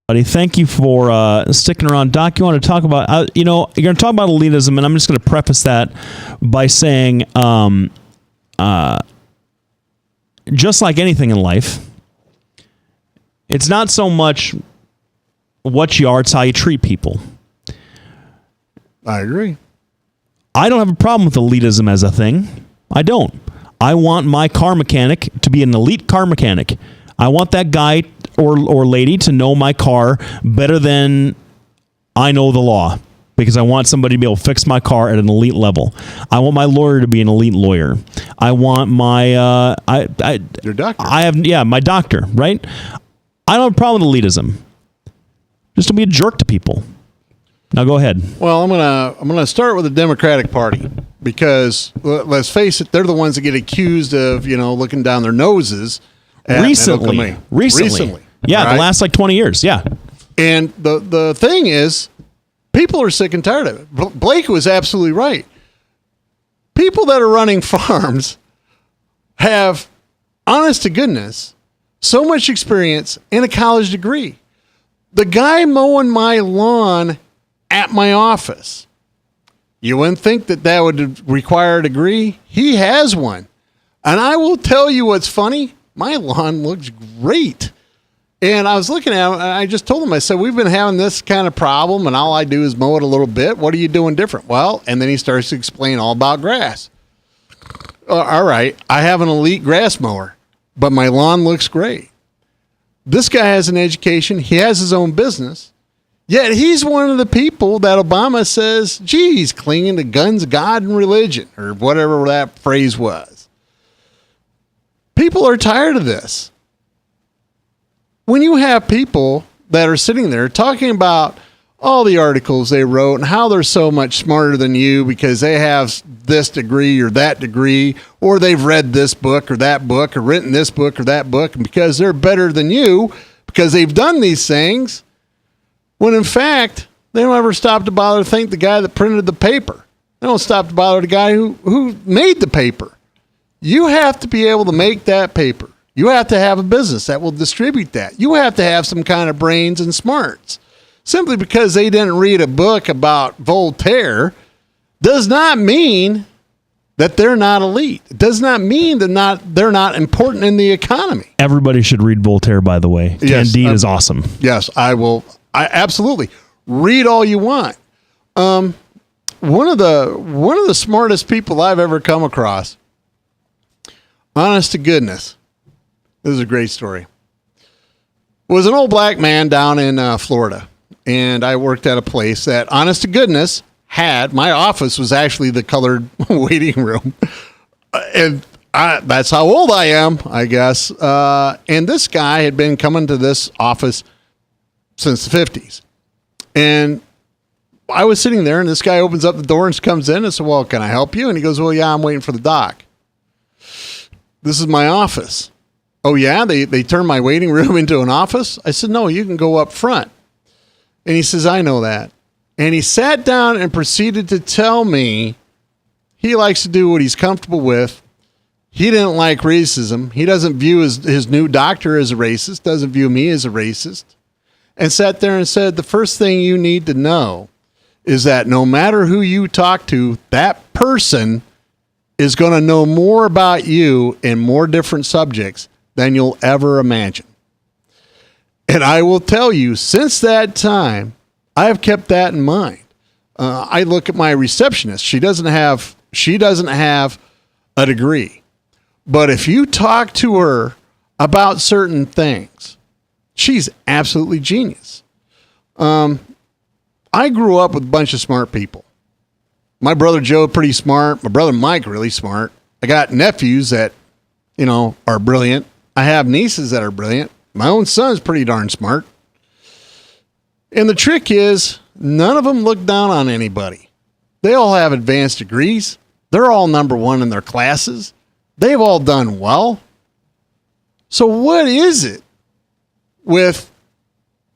Buddy, thank you for sticking around. Doc, you want to talk about, you're going to talk about elitism, and I'm just going to preface that by saying, just like anything in life, it's not so much what you are, it's how you treat people. I agree. I don't have a problem with elitism as a thing. I don't. I want my car mechanic to be an elite car mechanic. I want that guy or lady to know my car better than I know the law, because I want somebody to be able to fix my car at an elite level. I want my lawyer to be an elite lawyer. I want my your doctor. My doctor, right? I don't have a problem with elitism. Just to be a jerk to people. Now go ahead. Well, I'm gonna start with the Democratic Party, because let's face it, they're the ones that get accused of looking down their noses. Recently. Yeah, right? The last 20 years. Yeah. And the thing is, people are sick and tired of it. Blake was absolutely right. People that are running farms have, honest to goodness, so much experience and a college degree. The guy mowing my lawn at my office, you wouldn't think that would require a degree. He has one. And I will tell you what's funny. My lawn looks great. And I was looking at him, and I just told him, I said, we've been having this kind of problem, and all I do is mow it a little bit. What are you doing different? Well, and then he starts to explain all about grass. All right, I have an elite grass mower, but my lawn looks great. This guy has an education. He has his own business. Yet he's one of the people that Obama says, geez, clinging to guns, God, and religion, or whatever that phrase was. People are tired of this. When you have people that are sitting there talking about all the articles they wrote and how they're so much smarter than you because they have this degree or that degree, or they've read this book or that book or written this book or that book, and because they're better than you because they've done these things, when in fact, they don't ever stop to bother to thank the guy that printed the paper. They don't stop to bother the guy who made the paper. You have to be able to make that paper. You have to have a business that will distribute that. You have to have some kind of brains and smarts. Simply because they didn't read a book about Voltaire does not mean that they're not elite. It does not mean that they're not important in the economy. Everybody should read Voltaire, by the way. Yes, Candide is awesome. Yes, I will. I absolutely. Read all you want. One of the smartest people I've ever come across, honest to goodness, this is a great story, was an old black man down in Florida. And I worked at a place that, honest to goodness, my office was actually the colored waiting room. And that's how old I am, I guess. And this guy had been coming to this office since the 50s. And I was sitting there, and this guy opens up the door and comes in and said, well, can I help you? And he goes, well, yeah, I'm waiting for the doc. This is my office. Oh, yeah? They turned my waiting room into an office? I said, no, you can go up front. And he says, I know that. And he sat down and proceeded to tell me he likes to do what he's comfortable with. He didn't like racism. He doesn't view his new doctor as a racist, doesn't view me as a racist. And sat there and said, the first thing you need to know is that no matter who you talk to, that person is going to know more about you in more different subjects than you'll ever imagine. And I will tell you, since that time, I have kept that in mind. I look at my receptionist. She doesn't have a degree. But if you talk to her about certain things, she's absolutely genius. I grew up with a bunch of smart people. My brother Joe, pretty smart. My brother Mike, really smart. I got nephews that, are brilliant. I have nieces that are brilliant. My own son's pretty darn smart. And the trick is, none of them look down on anybody. They all have advanced degrees. They're all number one in their classes. They've all done well. So what is it with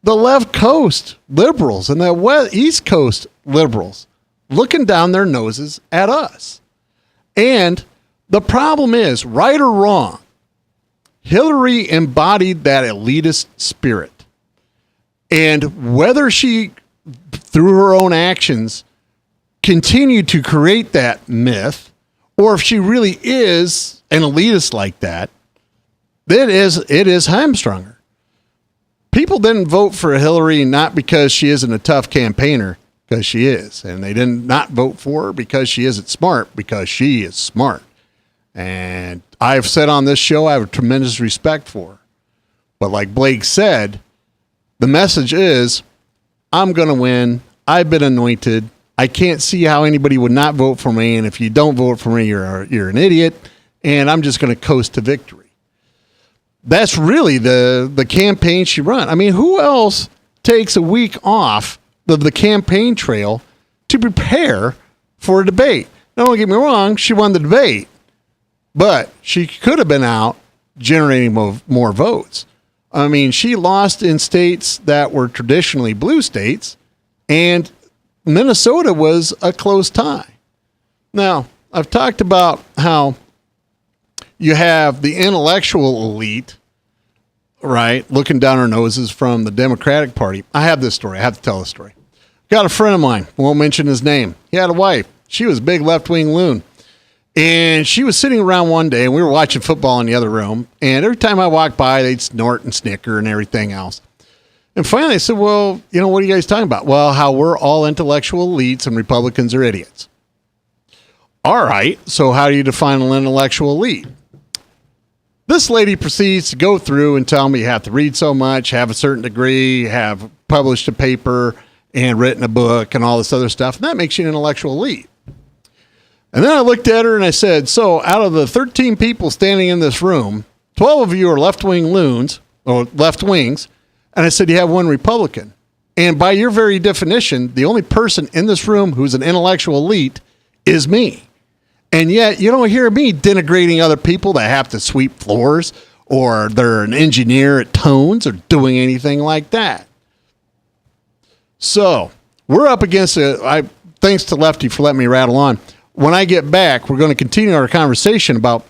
the left coast liberals and the east coast liberals looking down their noses at us? And the problem is, right or wrong, Hillary embodied that elitist spirit. And whether she, through her own actions, continued to create that myth, or if she really is an elitist like that, it is hamstrung her. People didn't vote for Hillary not because she isn't a tough campaigner, because she is. And they didn't not vote for her because she isn't smart, because she is smart. And I've said on this show, I have a tremendous respect for her. But like Blake said, the message is, I'm going to win. I've been anointed. I can't see how anybody would not vote for me. And if you don't vote for me, you're an idiot. And I'm just going to coast to victory. That's really the campaign she run. I mean, who else takes a week off of the campaign trail to prepare for a debate? Now, don't get me wrong, she won the debate, but she could have been out generating more votes. I mean, she lost in states that were traditionally blue states, and Minnesota was a close tie. Now, I've talked about how you have the intellectual elite, right, looking down our noses from the Democratic Party. I have this story. I have to tell this story. Got a friend of mine, won't mention his name. He had a wife. She was a big left-wing loon. And she was sitting around one day, and we were watching football in the other room. And every time I walked by, they'd snort and snicker and everything else. And finally, I said, well, what are you guys talking about? Well, how we're all intellectual elites and Republicans are idiots. All right, so how do you define an intellectual elite? This lady proceeds to go through and tell me you have to read so much, have a certain degree, have published a paper and written a book and all this other stuff. And that makes you an intellectual elite. And then I looked at her and I said, so out of the 13 people standing in this room, 12 of you are left-wing loons or left wings. And I said, you have one Republican. And by your very definition, the only person in this room who's an intellectual elite is me. And yet you don't hear me denigrating other people that have to sweep floors or they're an engineer at Tones or doing anything like that. So we're up against it. Thanks to Lefty for letting me rattle on. When I get back, we're going to continue our conversation about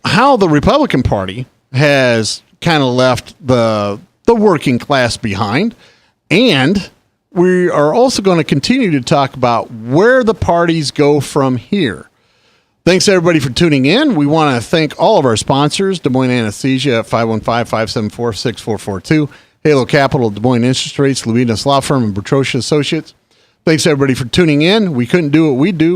how the Republican Party has kind of left the working class behind. And we are also going to continue to talk about where the parties go from here. Thanks, everybody, for tuning in. We want to thank all of our sponsors, Des Moines Anesthesia at 515-574-6442, Halo Capital, Des Moines Interest Rates, Luinas Law Firm, and Bertrosha Associates. Thanks, everybody, for tuning in. We couldn't do what we do